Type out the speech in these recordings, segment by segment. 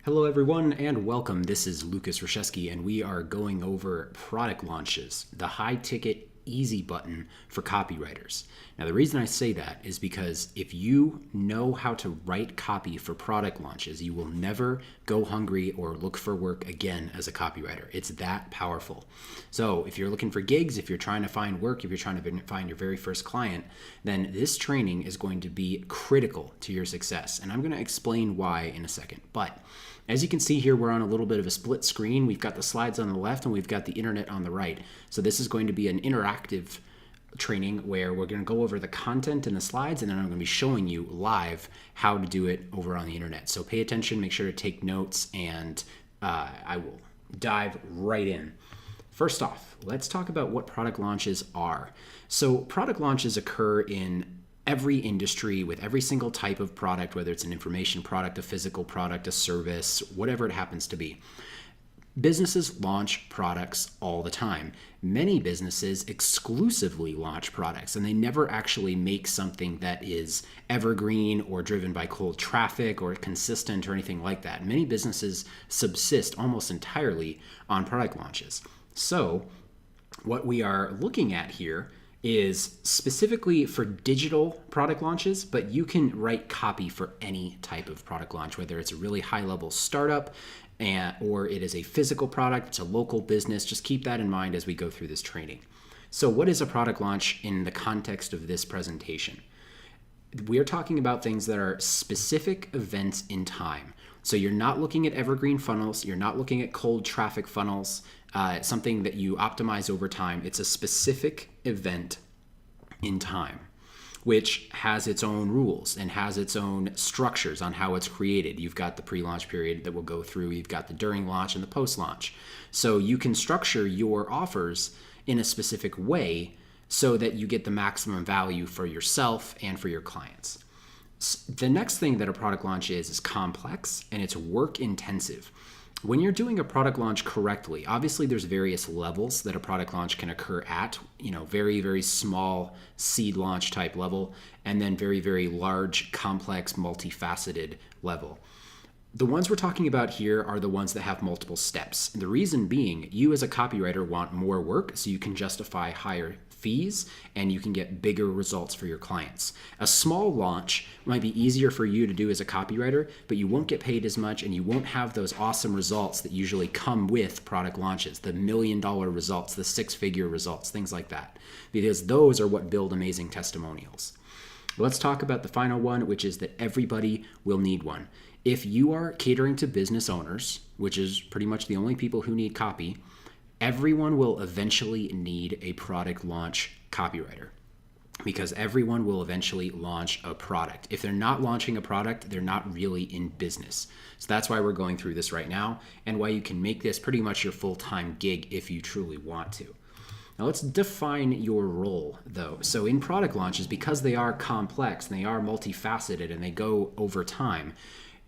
Hello everyone and welcome. This is Lucas Rashesky and we are going over product launches, the high ticket easy button for copywriters. Now the reason I say that is because if you know how to write copy for product launches, you will never go hungry or look for work again as a copywriter. It's that powerful. So if you're looking for gigs, if you're trying to find work, if you're trying to find your very first client, then this training is going to be critical to your success. And I'm going to explain why in a second. But as you can see here, we're on a little bit of a split screen. We've got the slides on the left and we've got the internet on the right. So this is going to be an interactive training where we're going to go over the content in the slides and then I'm going to be showing you live how to do it over on the internet. So pay attention, make sure to take notes, and I will dive right in. First off, let's talk about what product launches are. So product launches occur in every industry with every single type of product, whether it's an information product, a physical product, a service, whatever it happens to be. Businesses launch products all the time. Many businesses exclusively launch products and they never actually make something that is evergreen or driven by cold traffic or consistent or anything like that. Many businesses subsist almost entirely on product launches. So what we are looking at here is specifically for digital product launches, but you can write copy for any type of product launch, whether it's a really high-level startup or it is a physical product, it's a local business. Just keep that in mind as we go through this training. So what is a product launch in the context of this presentation? We are talking about things that are specific events in time. So you're not looking at evergreen funnels, you're not looking at cold traffic funnels, something that you optimize over time. It's a specific event in time, which has its own rules and has its own structures on how it's created. You've got the pre-launch period that we'll go through, you've got the during launch and the post-launch. So you can structure your offers in a specific way so that you get the maximum value for yourself and for your clients. The next thing that a product launch is complex and it's work intensive. When you're doing a product launch correctly, obviously there's various levels that a product launch can occur at, very, very small seed launch type level, and then very, very large, complex, multifaceted level. The ones we're talking about here are the ones that have multiple steps. And the reason being, you as a copywriter want more work so you can justify higher fees and you can get bigger results for your clients. A small launch might be easier for you to do as a copywriter, but you won't get paid as much and you won't have those awesome results that usually come with product launches, the $1 million results, the six-figure results, things like that, because those are what build amazing testimonials. Let's talk about the final one, which is that everybody will need one. If you are catering to business owners, which is pretty much the only people who need copy, everyone will eventually need a product launch copywriter because everyone will eventually launch a product. If they're not launching a product, they're not really in business. So that's why we're going through this right now and why you can make this pretty much your full-time gig if you truly want to. Now let's define your role though. So in product launches, because they are complex and they are multifaceted and they go over time,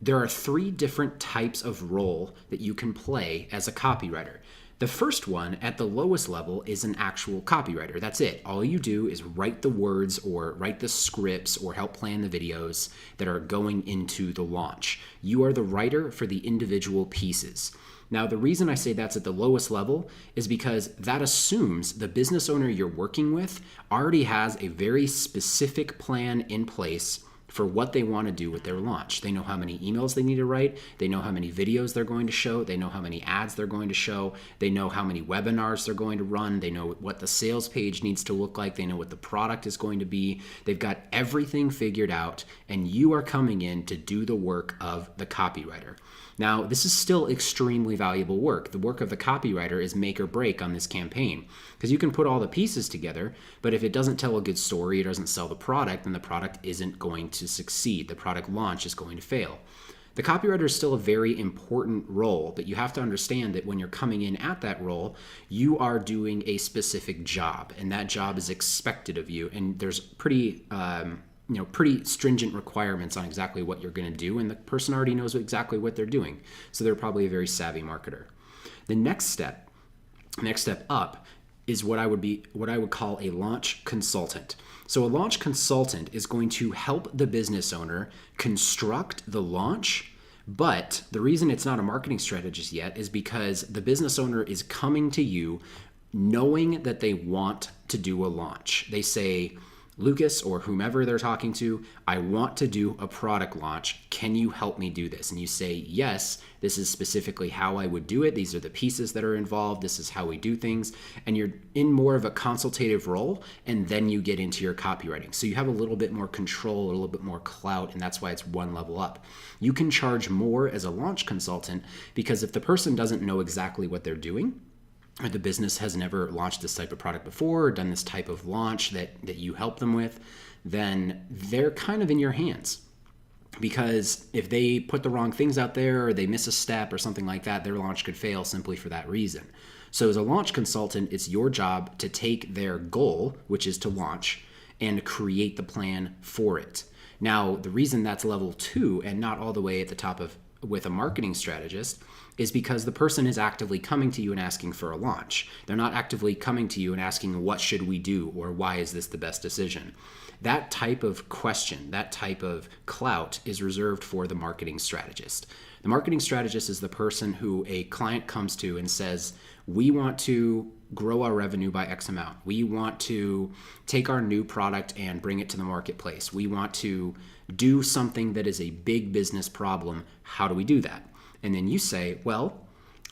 there are three different types of role that you can play as a copywriter. The first one at the lowest level is an actual copywriter. That's it. All you do is write the words or write the scripts or help plan the videos that are going into the launch. You are the writer for the individual pieces. Now, the reason I say that's at the lowest level is because that assumes the business owner you're working with already has a very specific plan in place for what they want to do with their launch. They know how many emails they need to write. They know how many videos they're going to show. They know how many ads they're going to show. They know how many webinars they're going to run. They know what the sales page needs to look like. They know what the product is going to be. They've got everything figured out, and you are coming in to do the work of the copywriter. Now, this is still extremely valuable work. The work of the copywriter is make or break on this campaign because you can put all the pieces together, but if it doesn't tell a good story, it doesn't sell the product, then the product isn't going to succeed. The product launch is going to fail. The copywriter is still a very important role, but you have to understand that when you're coming in at that role, you are doing a specific job, and that job is expected of you, and there's pretty stringent requirements on exactly what you're going to do, and the person already knows exactly what they're doing. So they're probably a very savvy marketer. The next step up is what I would call a launch consultant. So a launch consultant is going to help the business owner construct the launch, But the reason it's not a marketing strategist yet is because the business owner is coming to you knowing that they want to do a launch. They say, Lucas, or whomever they're talking to, I want to do a product launch. Can you help me do this? And you say, yes, this is specifically how I would do it. These are the pieces that are involved. This is how we do things. And you're in more of a consultative role, and then you get into your copywriting. So you have a little bit more control, a little bit more clout, and that's why it's one level up. You can charge more as a launch consultant because if the person doesn't know exactly what they're doing, or the business has never launched this type of product before or done this type of launch that you help them with, then they're kind of in your hands. Because if they put the wrong things out there or they miss a step or something like that, their launch could fail simply for that reason. So as a launch consultant, it's your job to take their goal, which is to launch, and create the plan for it. Now, the reason that's level 2 and not all the way at the top of with a marketing strategist is because the person is actively coming to you and asking for a launch. They're not actively coming to you and asking, what should we do, or why is this the best decision? That type of question, that type of clout is reserved for the marketing strategist. The marketing strategist is the person who a client comes to and says, we want to grow our revenue by X amount. We want to take our new product and bring it to the marketplace. We want to do something that is a big business problem. How do we do that? And then you say, well,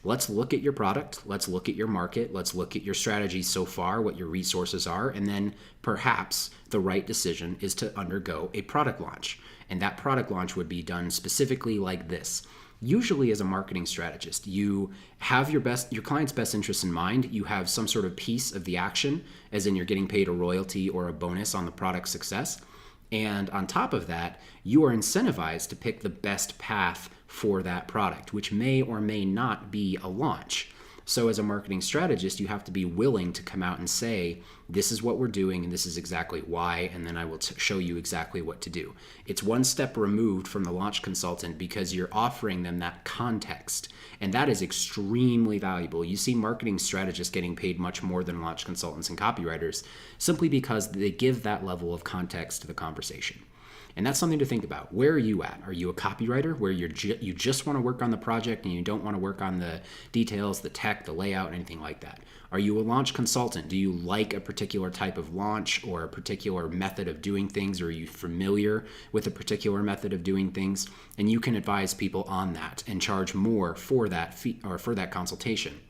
let's look at your product. Let's look at your market. Let's look at your strategy so far, what your resources are. And then perhaps the right decision is to undergo a product launch. And that product launch would be done specifically like this. Usually as a marketing strategist, you have your client's best interest in mind. You have some sort of piece of the action, as in you're getting paid a royalty or a bonus on the product's success. And on top of that, you are incentivized to pick the best path for that product, which may or may not be a launch. So as a marketing strategist, you have to be willing to come out and say, this is what we're doing and this is exactly why, and then I will show you exactly what to do. It's one step removed from the launch consultant because you're offering them that context, and that is extremely valuable. You see marketing strategists getting paid much more than launch consultants and copywriters simply because they give that level of context to the conversation. And that's something to think about. Where are you at? Are you a copywriter where you just want to work on the project and you don't want to work on the details, the tech, the layout, anything like that? Are you a launch consultant? Do you like a particular type of launch or a particular method of doing things? Or are you familiar with a particular method of doing things? And you can advise people on that and charge more for that fee or for that consultation.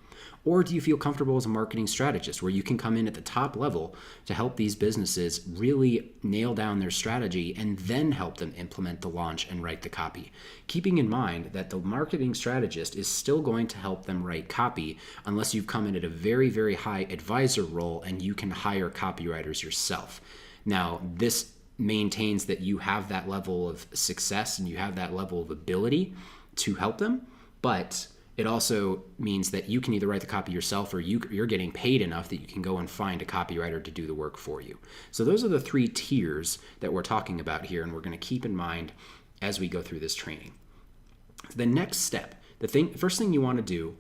Or do you feel comfortable as a marketing strategist where you can come in at the top level to help these businesses really nail down their strategy and then help them implement the launch and write the copy? Keeping in mind that the marketing strategist is still going to help them write copy unless you've come in at a very, very high advisor role and you can hire copywriters yourself. Now, this maintains that you have that level of success and you have that level of ability to help them, but it also means that you can either write the copy yourself or you're getting paid enough that you can go and find a copywriter to do the work for you. So those are the 3 tiers that we're talking about here, and we're going to keep in mind as we go through this training. The next step, first thing you want to do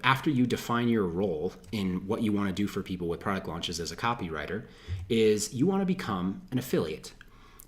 after you define your role in what you want to do for people with product launches as a copywriter, is you want to become an affiliate.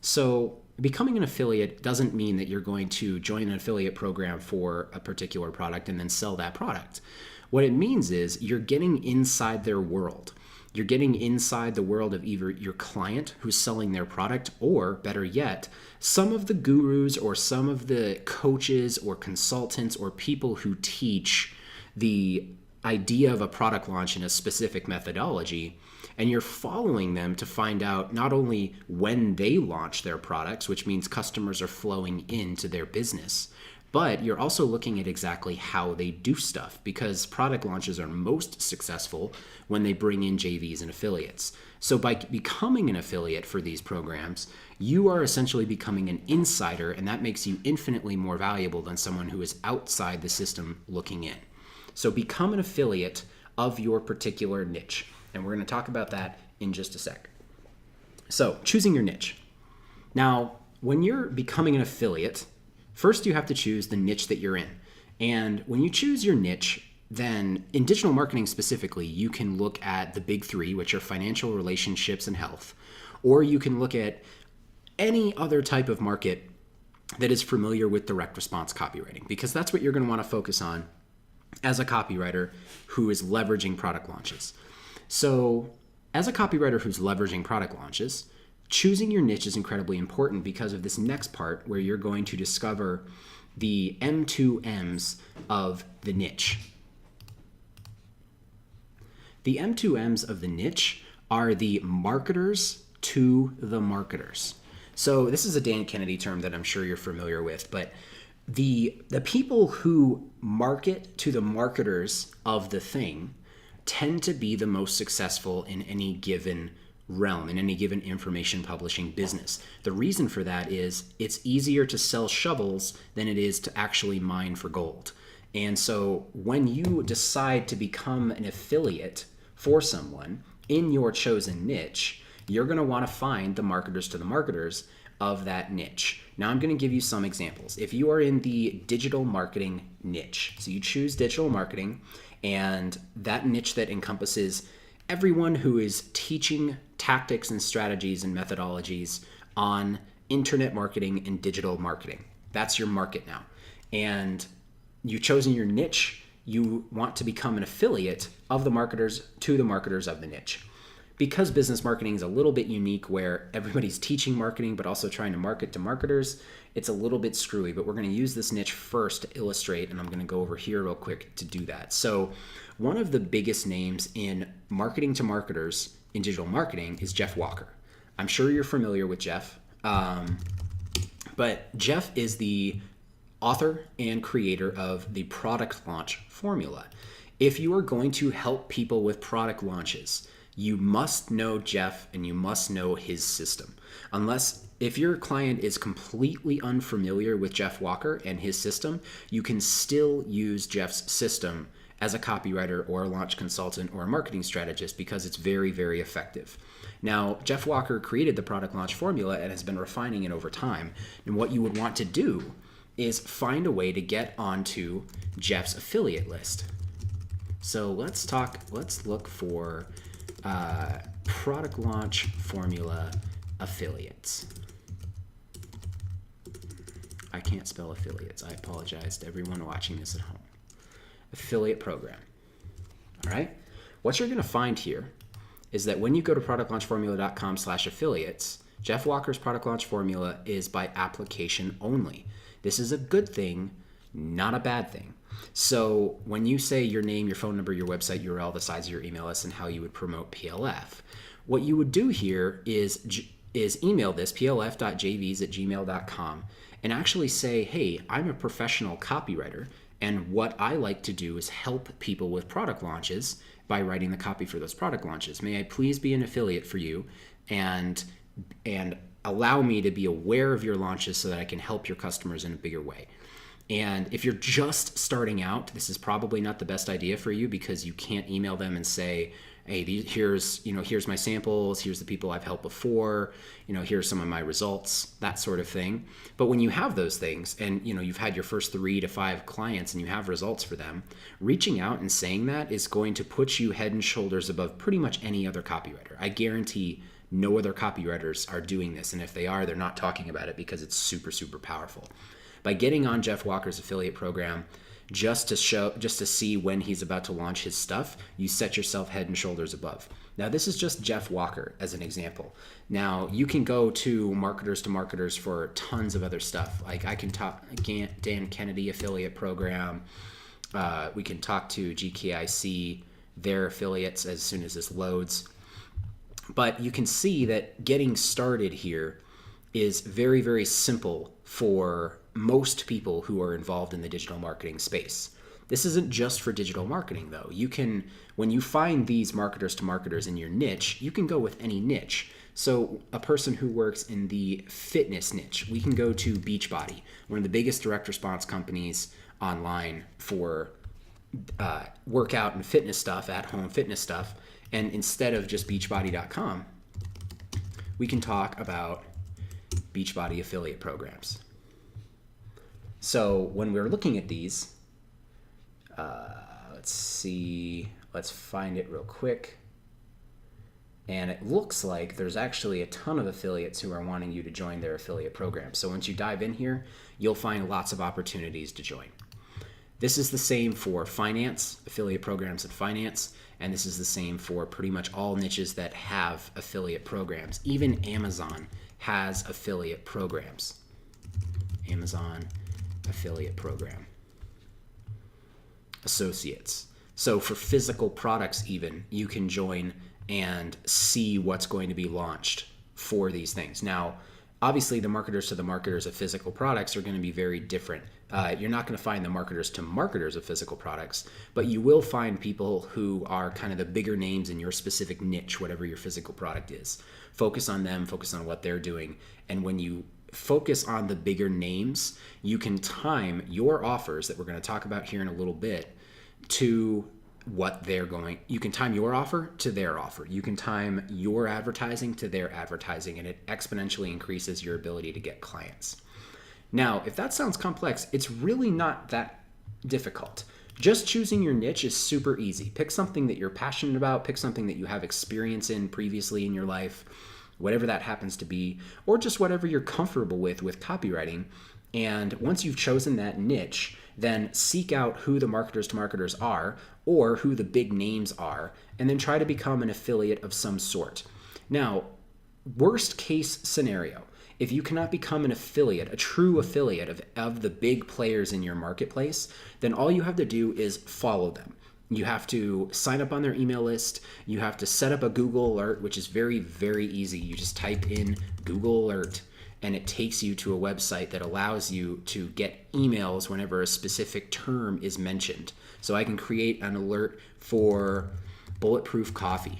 So becoming an affiliate doesn't mean that you're going to join an affiliate program for a particular product and then sell that product. What it means is you're getting inside their world. You're getting inside the world of either your client who's selling their product, or better yet, some of the gurus or some of the coaches or consultants or people who teach the idea of a product launch in a specific methodology. And you're following them to find out not only when they launch their products, which means customers are flowing into their business, but you're also looking at exactly how they do stuff, because product launches are most successful when they bring in JVs and affiliates. So by becoming an affiliate for these programs, you are essentially becoming an insider, and that makes you infinitely more valuable than someone who is outside the system looking in. So become an affiliate of your particular niche. And we're going to talk about that in just a sec. So, choosing your niche. Now, when you're becoming an affiliate, first you have to choose the niche that you're in. And when you choose your niche, then in digital marketing specifically, you can look at the big 3, which are financial, relationships, and health. Or you can look at any other type of market that is familiar with direct response copywriting, because that's what you're going to want to focus on as a copywriter who is leveraging product launches. So as a copywriter who's leveraging product launches, choosing your niche is incredibly important because of this next part where you're going to discover the M2Ms of the niche. The M2Ms of the niche are the marketers to the marketers. So this is a Dan Kennedy term that I'm sure you're familiar with, but the people who market to the marketers of the thing tend to be the most successful in any given realm, in any given information publishing business. The reason for that is it's easier to sell shovels than it is to actually mine for gold. And so when you decide to become an affiliate for someone in your chosen niche, you're going to want to find the marketers to the marketers of that niche. Now I'm going to give you some examples. If you are in the digital marketing niche, so you choose digital marketing, and that niche that encompasses everyone who is teaching tactics and strategies and methodologies on internet marketing and digital marketing. That's your market now. And you've chosen your niche. You want to become an affiliate of the marketers to the marketers of the niche. Because business marketing is a little bit unique where everybody's teaching marketing but also trying to market to marketers, it's a little bit screwy, but we're going to use this niche first to illustrate, and I'm going to go over here real quick to do that. So one of the biggest names in marketing to marketers in digital marketing is Jeff Walker. I'm sure you're familiar with Jeff, but Jeff is the author and creator of the product launch formula. If you are going to help people with product launches, you must know Jeff and you must know his system. If your client is completely unfamiliar with Jeff Walker and his system, you can still use Jeff's system as a copywriter or a launch consultant or a marketing strategist because it's very, very effective. Now, Jeff Walker created the product launch formula and has been refining it over time. And what you would want to do is find a way to get onto Jeff's affiliate list. So let's look for product launch formula affiliates. I can't spell affiliates. I apologize to everyone watching this at home. Affiliate program. All right. What you're going to find here is that when you go to productlaunchformula.com/affiliates, Jeff Walker's product launch formula is by application only. This is a good thing, not a bad thing. So when you say your name, your phone number, your website URL, the size of your email list, and how you would promote PLF, what you would do here is email this plf.jvs@gmail.com and actually say, hey, I'm a professional copywriter, and what I like to do is help people with product launches by writing the copy for those product launches. May I please be an affiliate for you and allow me to be aware of your launches so that I can help your customers in a bigger way. And if you're just starting out, this is probably not the best idea for you because you can't email them and say, hey, here's my samples, here's the people I've helped before, here's some of my results, that sort of thing. But when you have those things and you've had your first 3 to 5 clients and you have results for them, reaching out and saying that is going to put you head and shoulders above pretty much any other copywriter. I guarantee no other copywriters are doing this, and if they are, they're not talking about it because it's super, super powerful. By getting on Jeff Walker's affiliate program, just to see when he's about to launch his stuff, you set yourself head and shoulders above. Now, this is just Jeff Walker as an example. Now, you can go to marketers for tons of other stuff. Like I can talk Dan Kennedy affiliate program. We can talk to GKIC, their affiliates, as soon as this loads. But you can see that getting started here is very, very simple for most people who are involved in the digital marketing space. This isn't just for digital marketing though. When you find these marketers to marketers in your niche, you can go with any niche. So a person who works in the fitness niche, we can go to Beachbody, one of the biggest direct response companies online for workout and fitness stuff, at-home fitness stuff. And instead of just beachbody.com, we can talk about Beachbody affiliate programs. So when we're looking at these, let's find it real quick. And it looks like there's actually a ton of affiliates who are wanting you to join their affiliate program. So once you dive in here, you'll find lots of opportunities to join. This is the same for finance, affiliate programs in finance, and this is the same for pretty much all niches that have affiliate programs. Even Amazon has affiliate programs. Amazon affiliate program. Associates. So for physical products even, you can join and see what's going to be launched for these things. Now, obviously the marketers to the marketers of physical products are going to be very different. You're not going to find the marketers to marketers of physical products, but you will find people who are kind of the bigger names in your specific niche, whatever your physical product is. Focus on them, focus on what they're doing. And when you focus on the bigger names, you can time your offers that we're going to talk about here in a little bit to what they're going. You can time your offer to their offer. You can time your advertising to their advertising, and it exponentially increases your ability to get clients. Now, if that sounds complex, it's really not that difficult. Just choosing your niche is super easy. Pick something that you're passionate about, pick something that you have experience in previously in your life, whatever that happens to be, or just whatever you're comfortable with copywriting. And once you've chosen that niche, then seek out who the marketers to marketers are or who the big names are, and then try to become an affiliate of some sort. Now, worst case scenario, if you cannot become an affiliate, a true affiliate of the big players in your marketplace, then all you have to do is follow them. You have to sign up on their email list. You have to set up a Google alert, which is very, very easy. You just type in Google alert, and it takes you to a website that allows you to get emails whenever a specific term is mentioned. So I can create an alert for bulletproof coffee,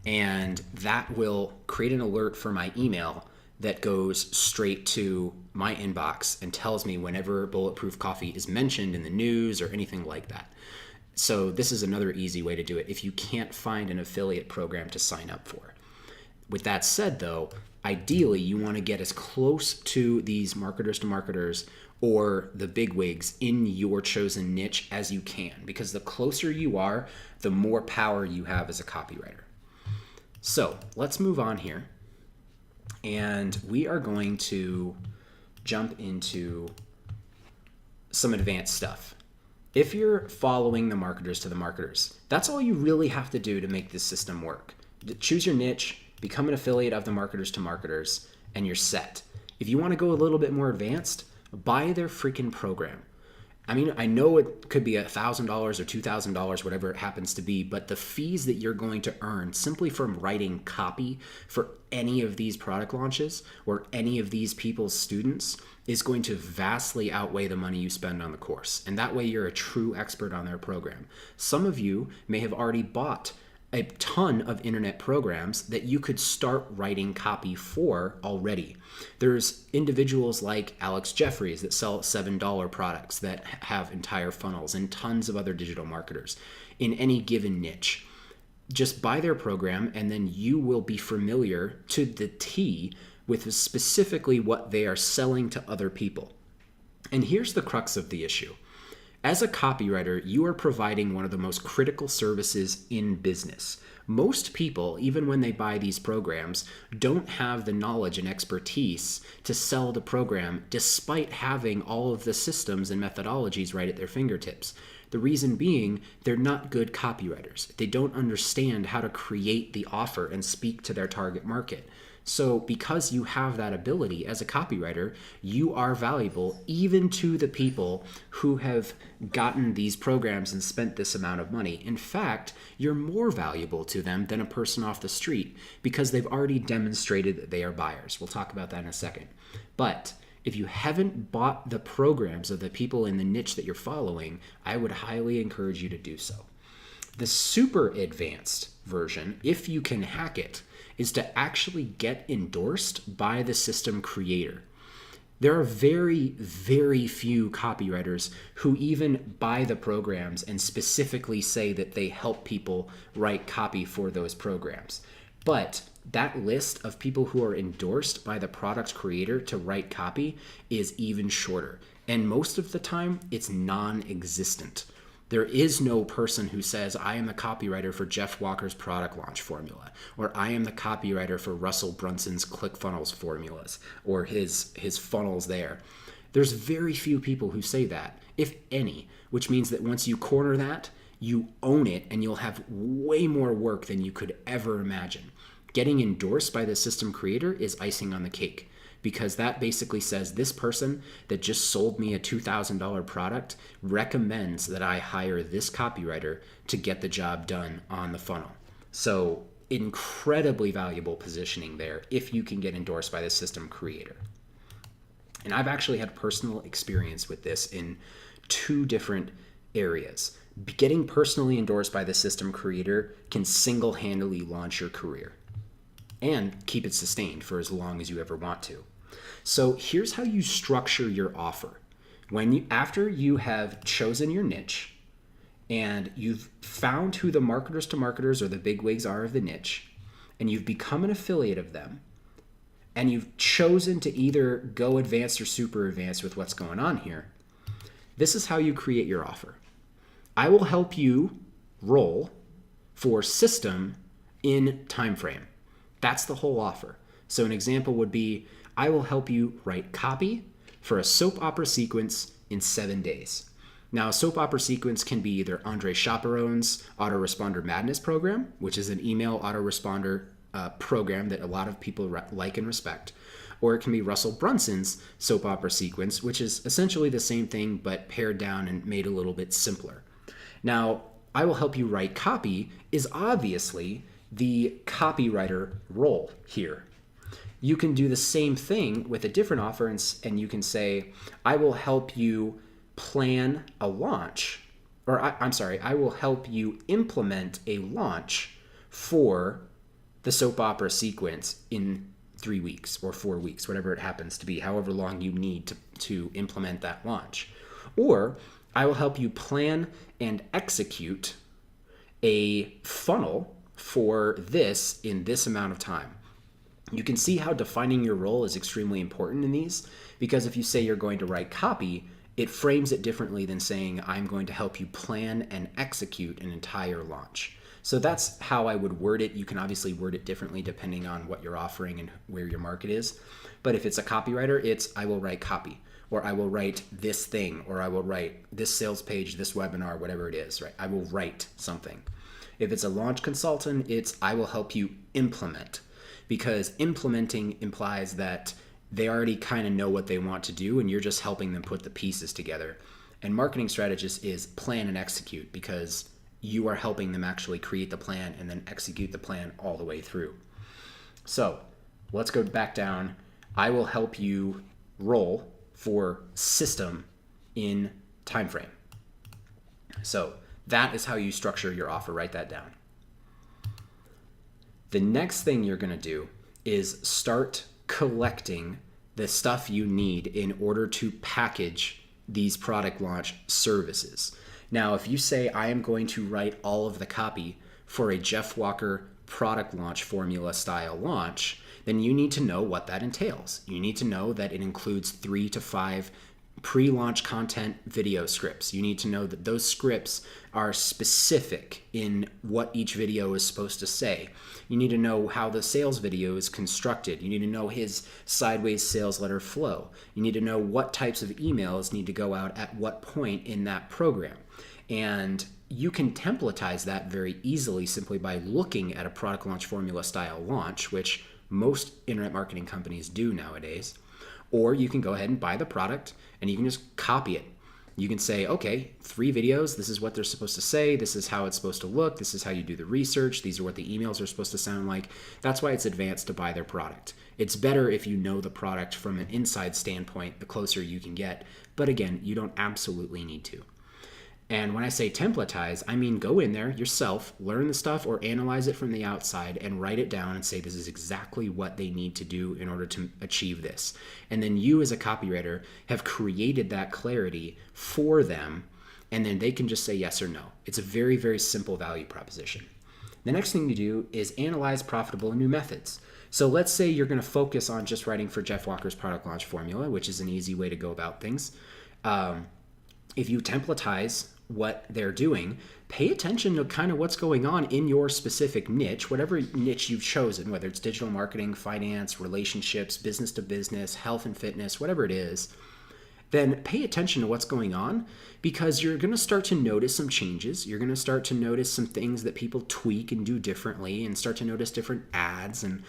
and that will create an alert for my email that goes straight to my inbox and tells me whenever bulletproof coffee is mentioned in the news or anything like that. So this is another easy way to do it if you can't find an affiliate program to sign up for. With that said, though, ideally you want to get as close to these marketers to marketers or the bigwigs in your chosen niche as you can, because the closer you are, the more power you have as a copywriter. So let's move on here, and we are going to jump into some advanced stuff. If you're following the marketers to the marketers, that's all you really have to do to make this system work. Choose your niche, become an affiliate of the marketers to marketers, and you're set. If you want to go a little bit more advanced, buy their freaking program. I mean, I know it could be $1,000 or $2,000, whatever it happens to be, but the fees that you're going to earn simply from writing copy for any of these product launches or any of these people's students is going to vastly outweigh the money you spend on the course. And that way you're a true expert on their program. Some of you may have already bought a ton of internet programs that you could start writing copy for already. There's individuals like Alex Jeffries that sell $7 products that have entire funnels, and tons of other digital marketers in any given niche. Just buy their program, and then you will be familiar to the T with specifically what they are selling to other people. And here's the crux of the issue. As a copywriter, you are providing one of the most critical services in business. Most people, even when they buy these programs, don't have the knowledge and expertise to sell the program despite having all of the systems and methodologies right at their fingertips. The reason being, they're not good copywriters. They don't understand how to create the offer and speak to their target market. So because you have that ability as a copywriter, you are valuable even to the people who have gotten these programs and spent this amount of money. In fact, you're more valuable to them than a person off the street because they've already demonstrated that they are buyers. We'll talk about that in a second. But if you haven't bought the programs of the people in the niche that you're following, I would highly encourage you to do so. The super advanced version, if you can hack it, is to actually get endorsed by the system creator. There are very, very few copywriters who even buy the programs and specifically say that they help people write copy for those programs. But that list of people who are endorsed by the product creator to write copy is even shorter. And most of the time, it's non-existent. There is no person who says, I am the copywriter for Jeff Walker's product launch formula, or I am the copywriter for Russell Brunson's ClickFunnels formulas, or his funnels there. There's very few people who say that, if any, which means that once you corner that, you own it, and you'll have way more work than you could ever imagine. Getting endorsed by the system creator is icing on the cake, because that basically says this person that just sold me a $2,000 product recommends that I hire this copywriter to get the job done on the funnel. So incredibly valuable positioning there if you can get endorsed by the system creator. And I've actually had personal experience with this in 2 different areas. Getting personally endorsed by the system creator can single-handedly launch your career and keep it sustained for as long as you ever want to. So here's how you structure your offer. After you have chosen your niche and you've found who the marketers to marketers or the bigwigs are of the niche, and you've become an affiliate of them, and you've chosen to either go advanced or super advanced with what's going on here, this is how you create your offer. I will help you roll for system in time frame. That's the whole offer. So an example would be, I will help you write copy for a soap opera sequence in 7 days. Now, a soap opera sequence can be either Andre Chaperon's Autoresponder Madness program, which is an email autoresponder program that a lot of people like and respect, or it can be Russell Brunson's soap opera sequence, which is essentially the same thing but pared down and made a little bit simpler. Now, I will help you write copy is obviously the copywriter role here. You can do the same thing with a different offer and you can say, I will help you plan a launch, or I will help you implement a launch for the soap opera sequence in 3 weeks or 4 weeks, whatever it happens to be, however long you need to implement that launch. Or I will help you plan and execute a funnel for this in this amount of time. You can see how defining your role is extremely important in these, because if you say you're going to write copy, it frames it differently than saying I'm going to help you plan and execute an entire launch. So that's how I would word it. You can obviously word it differently depending on what you're offering and where your market is. But if it's a copywriter, it's I will write copy, or I will write this thing, or I will write this sales page, this webinar, whatever it is, right? I will write something. If it's a launch consultant, it's I will help you implement, because implementing implies that they already kind of know what they want to do and you're just helping them put the pieces together. And marketing strategist is plan and execute, because you are helping them actually create the plan and then execute the plan all the way through. So let's go back down. I will help you roll for system in time frame. So that is how you structure your offer. Write that down. The next thing you're going to do is start collecting the stuff you need in order to package these product launch services. Now, if you say I am going to write all of the copy for a Jeff Walker product launch formula style launch, then you need to know what that entails. You need to know that it includes 3 to 5 pre-launch content video scripts. You need to know that those scripts are specific in what each video is supposed to say. You need to know how the sales video is constructed. You need to know his sideways sales letter flow. You need to know what types of emails need to go out at what point in that program. And you can templatize that very easily simply by looking at a product launch formula style launch, which most internet marketing companies do nowadays. Or you can go ahead and buy the product and you can just copy it. You can say, okay, 3 videos, this is what they're supposed to say, this is how it's supposed to look, this is how you do the research, these are what the emails are supposed to sound like. That's why it's advanced to buy their product. It's better if you know the product from an inside standpoint, the closer you can get. But again, you don't absolutely need to. And when I say templatize, I mean go in there yourself, learn the stuff or analyze it from the outside and write it down and say this is exactly what they need to do in order to achieve this. And then you as a copywriter have created that clarity for them, and then they can just say yes or no. It's a very, very simple value proposition. The next thing you do is analyze profitable new methods. So let's say you're going to focus on just writing for Jeff Walker's product launch formula, which is an easy way to go about things. If you templatize what they're doing, pay attention to kind of what's going on in your specific niche, whatever niche you've chosen, whether it's digital marketing, finance, relationships, business to business, health and fitness, whatever it is. Then pay attention to what's going on, because you're going to start to notice some changes. You're going to start to notice some things that people tweak and do differently, and start to notice different ads and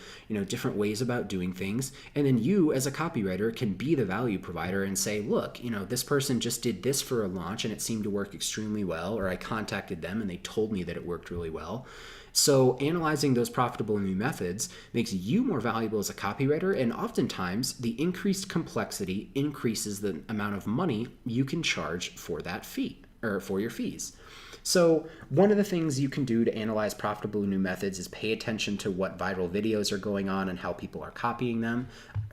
different ways about doing things. And then you as a copywriter can be the value provider and say, look, this person just did this for a launch and it seemed to work extremely well, or I contacted them and they told me that it worked really well. So analyzing those profitable new methods makes you more valuable as a copywriter, and oftentimes the increased complexity increases the amount of money you can charge for that fee, or for your fees. So one of the things you can do to analyze profitable new methods is pay attention to what viral videos are going on and how people are copying them,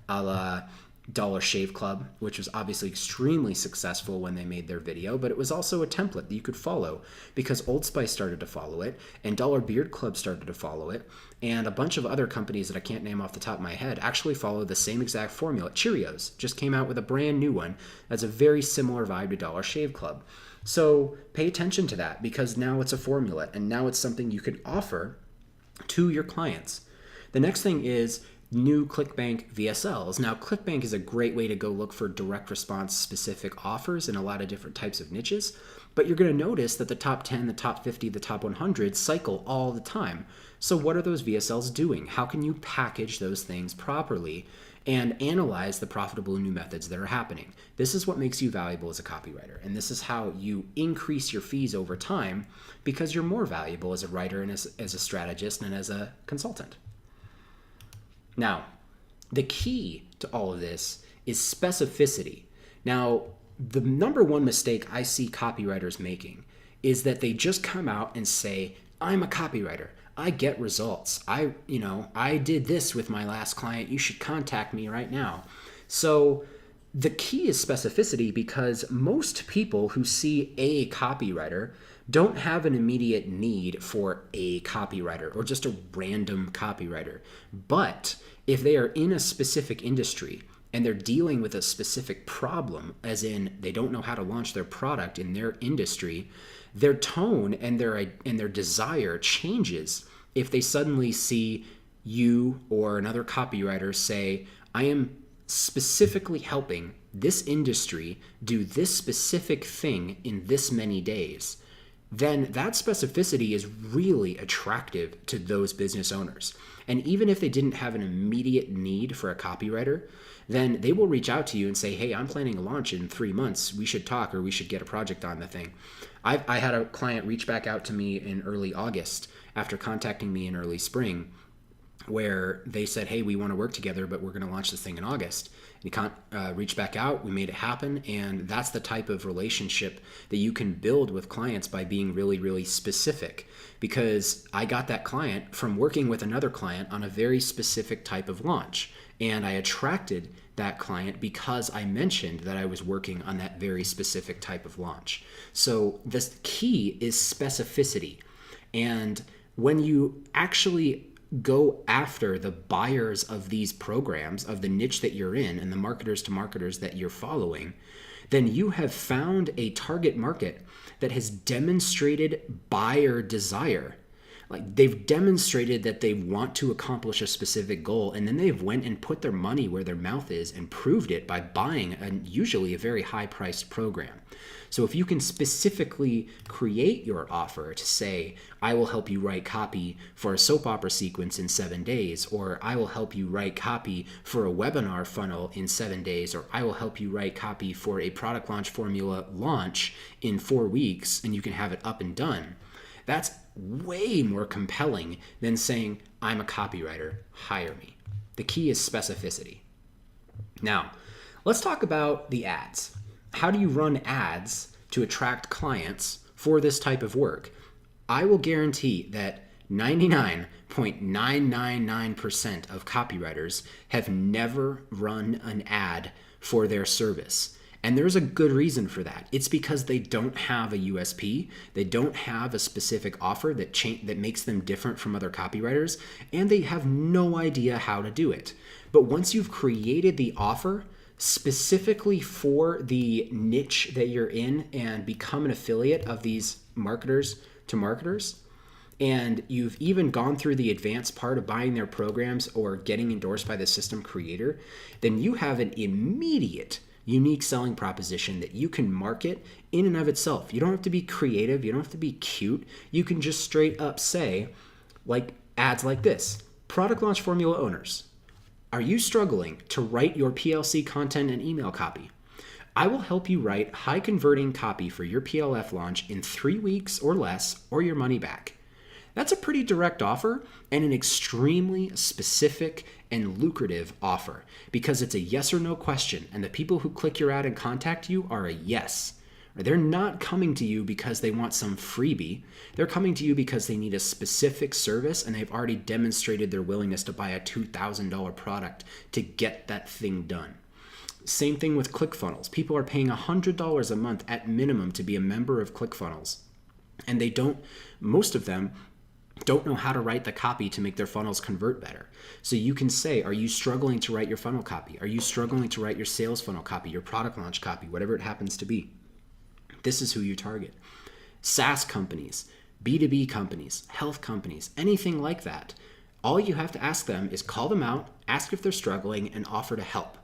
a la Dollar Shave Club, which was obviously extremely successful when they made their video, but it was also a template that you could follow, because Old Spice started to follow it, and Dollar Beard Club started to follow it, and a bunch of other companies that I can't name off the top of my head actually follow the same exact formula. Cheerios just came out with a brand new one that's a very similar vibe to Dollar Shave Club. So pay attention to that, because now it's a formula, and now it's something you can offer to your clients. The next thing is new ClickBank VSLs. Now, ClickBank is a great way to go look for direct response specific offers in a lot of different types of niches, but you're going to notice that the top 10, the top 50, the top 100 cycle all the time. So what are those VSLs doing? How can you package those things properly and analyze the profitable new methods that are happening? This is what makes you valuable as a copywriter, and this is how you increase your fees over time, because you're more valuable as a writer and as a strategist and as a consultant. Now, the key to all of this is specificity. Now, the number one mistake I see copywriters making is that they just come out and say, I'm a copywriter. I get results. I did this with my last client. You should contact me right now. So the key is specificity, because most people who see a copywriter don't have an immediate need for a copywriter or just a random copywriter. But if they are in a specific industry and they're dealing with a specific problem, as in they don't know how to launch their product in their industry, their tone and their desire changes if they suddenly see you or another copywriter say, I am specifically helping this industry do this specific thing in this many days. Then that specificity is really attractive to those business owners. And even if they didn't have an immediate need for a copywriter, then they will reach out to you and say, hey, I'm planning a launch in 3 months. We should talk, or we should get a project on the thing. I had a client reach back out to me in early August after contacting me in early spring, where they said, hey, we want to work together, but we're going to launch this thing in August. And he reached back out, we made it happen, and that's the type of relationship that you can build with clients by being really, really specific. Because I got that client from working with another client on a very specific type of launch, and I attracted that client because I mentioned that I was working on that very specific type of launch. So the key is specificity. And when you actually go after the buyers of these programs, of the niche that you're in, and the marketers to marketers that you're following, then you have found a target market that has demonstrated buyer desire. Like, they've demonstrated that they want to accomplish a specific goal, and then they've went and put their money where their mouth is and proved it by buying usually a very high-priced program. So if you can specifically create your offer to say, I will help you write copy for a soap opera sequence in 7 days, or I will help you write copy for a webinar funnel in 7 days, or I will help you write copy for a product launch formula launch in 4 weeks, and you can have it up and done. That's way more compelling than saying, I'm a copywriter, hire me. The key is specificity. Now, let's talk about the ads. How do you run ads to attract clients for this type of work? I will guarantee that 99.999% of copywriters have never run an ad for their service. And there's a good reason for that. It's because they don't have a USP, they don't have a specific offer that makes them different from other copywriters, and they have no idea how to do it. But once you've created the offer, specifically for the niche that you're in and become an affiliate of these marketers to marketers, and you've even gone through the advanced part of buying their programs or getting endorsed by the system creator, then you have an immediate unique selling proposition that you can market in and of itself. You don't have to be creative. You don't have to be cute. You can just straight up say, like ads like this: product launch formula owners, are you struggling to write your PLC content and email copy? I will help you write high converting copy for your PLF launch in 3 weeks or less, or your money back. That's a pretty direct offer and an extremely specific and lucrative offer, because it's a yes or no question, and the people who click your ad and contact you are a yes. They're not coming to you because they want some freebie. They're coming to you because they need a specific service, and they've already demonstrated their willingness to buy a $2,000 product to get that thing done. Same thing with ClickFunnels. People are paying $100 a month at minimum to be a member of ClickFunnels, and most of them don't know how to write the copy to make their funnels convert better. So you can say, are you struggling to write your funnel copy? Are you struggling to write your sales funnel copy, your product launch copy, whatever it happens to be? This is who you target. SaaS companies, B2B companies, health companies, anything like that. All you have to ask them is call them out, ask if they're struggling, and offer to help.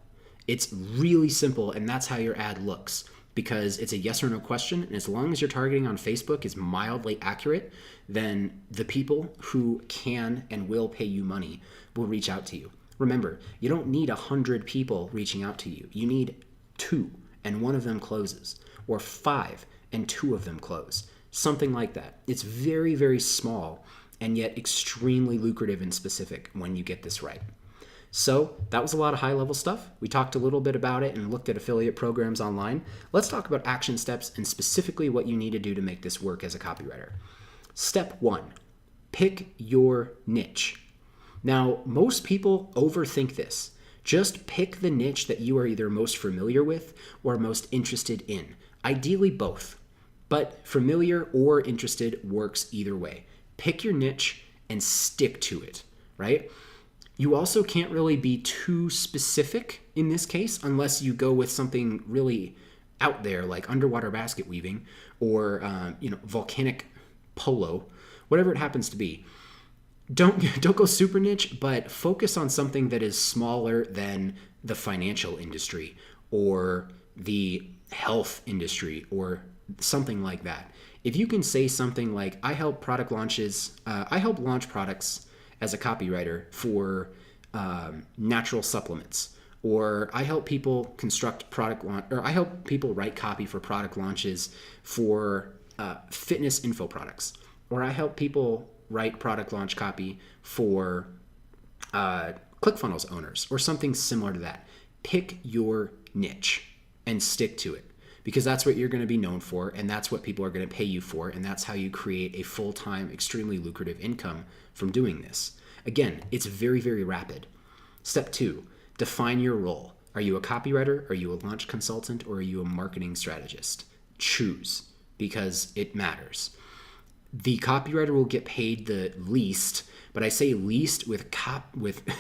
It's really simple, and that's how your ad looks, because it's a yes or no question, and as long as your targeting on Facebook is mildly accurate, then the people who can and will pay you money will reach out to you. Remember, you don't need 100 people reaching out to you. You need 2, and 1 of them closes, or 5, and 2 of them close. Something like that. It's very, very small, and yet extremely lucrative and specific when you get this right. So that was a lot of high-level stuff. We talked a little bit about it and looked at affiliate programs online. Let's talk about action steps and specifically what you need to do to make this work as a copywriter. Step 1, pick your niche. Now, most people overthink this. Just pick the niche that you are either most familiar with or most interested in. Ideally both, but familiar or interested works either way. Pick your niche and stick to it, right? You also can't really be too specific in this case unless you go with something really out there like underwater basket weaving or volcanic polo, whatever it happens to be. Don't go super niche, but focus on something that is smaller than the financial industry or the health industry or something like that. If you can say something like, I help launch products as a copywriter for natural supplements, or I help people I help people write copy for product launches for fitness info products, or I help people write product launch copy for ClickFunnels owners, or something similar to that. Pick your niche and stick to it, because that's what you're going to be known for, and that's what people are going to pay you for, and that's how you create a full-time, extremely lucrative income from doing this. Again, it's very, very rapid. Step 2, define your role. Are you a copywriter? Are you a launch consultant? Or are you a marketing strategist? Choose, because it matters. The copywriter will get paid the least, but I say least with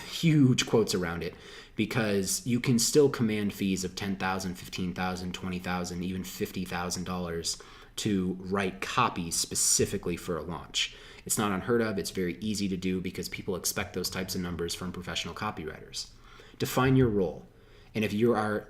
huge quotes around it, because you can still command fees of $10,000, $15,000, $20,000, even $50,000 to write copy specifically for a launch. It's not unheard of. It's very easy to do because people expect those types of numbers from professional copywriters. Define your role. And if you are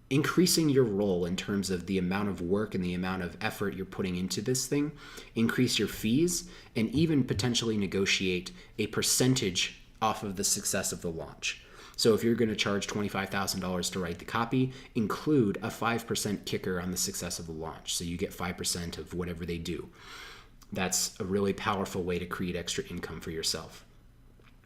increasing your role in terms of the amount of work and the amount of effort you're putting into this thing, increase your fees and even potentially negotiate a percentage off of the success of the launch. So if you're going to charge $25,000 to write the copy, include a 5% kicker on the success of the launch. So you get 5% of whatever they do. That's a really powerful way to create extra income for yourself.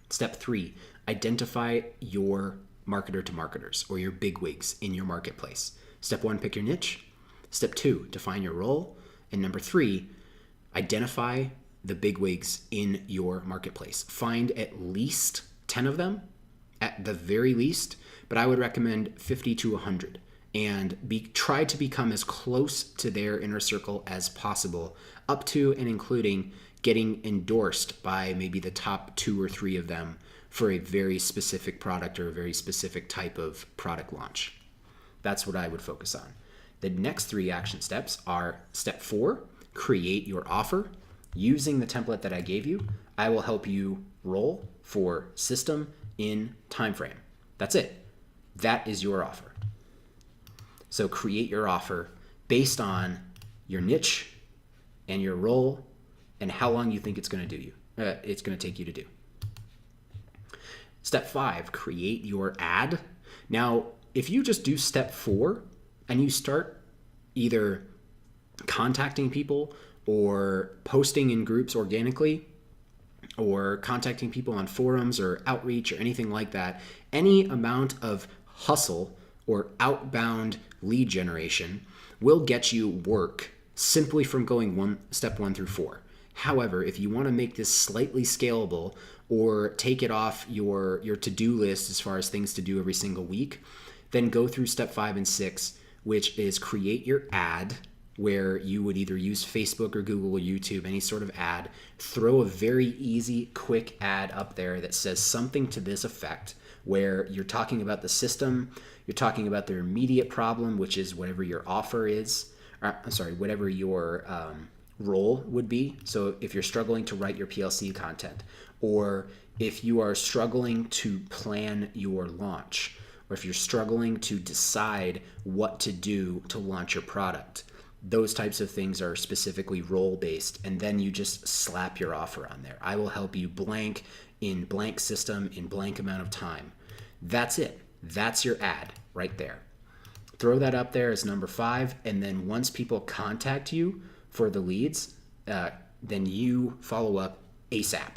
Step 3, identify your marketer to marketers, or your bigwigs in your marketplace. Step 1, pick your niche. Step 2, define your role. And number 3, identify the bigwigs in your marketplace. Find at least 10 of them, at the very least, but I would recommend 50 to 100. And try to become as close to their inner circle as possible, up to and including getting endorsed by maybe the top 2 or 3 of them for a very specific product or a very specific type of product launch. That's what I would focus on. The next 3 action steps are step 4, create your offer. Using the template that I gave you, I will help you roll for system in time frame. That's it. That is your offer. So create your offer based on your niche and your role and how long you think it's going to take you to do. Step 5, create your ad. Now, if you just do step 4 and you start either contacting people or posting in groups organically or contacting people on forums or outreach or anything like that, any amount of hustle or outbound lead generation will get you work simply from going step 1 through 4. However, if you want to make this slightly scalable or take it off your to-do list as far as things to do every single week, then go through step 5 and 6, which is create your ad, where you would either use Facebook or Google or YouTube, any sort of ad. Throw a very easy, quick ad up there that says something to this effect, where you're talking about the system, you're talking about their immediate problem, which is whatever your offer is, whatever your role would be. So if you're struggling to write your PLC content, or if you are struggling to plan your launch, or if you're struggling to decide what to do to launch your product, those types of things are specifically role-based, and then you just slap your offer on there. I will help you blank in blank system in blank amount of time. That's it. That's your ad right there. Throw that up there as number 5, and then once people contact you for the leads, then you follow up ASAP.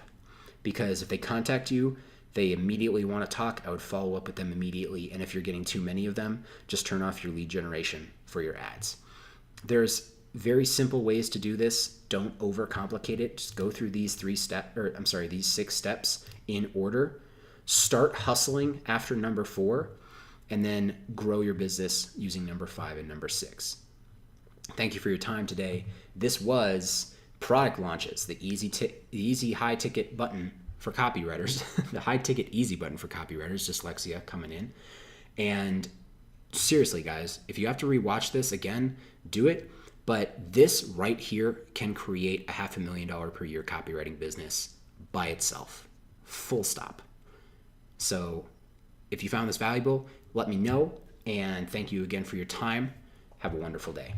Because if they contact you, they immediately want to talk, I would follow up with them immediately. And if you're getting too many of them, just turn off your lead generation for your ads. There's very simple ways to do this. Don't overcomplicate it. Just go through these 6 steps in order. Start hustling after number 4, and then grow your business using number 5 and number 6. Thank you for your time today. This was product launches, the easy high ticket button for copywriters, the high ticket easy button for copywriters, dyslexia coming in. And seriously, guys, if you have to rewatch this again, do it. But this right here can create a $500,000 per year copywriting business by itself, full stop. So if you found this valuable, let me know. And thank you again for your time. Have a wonderful day.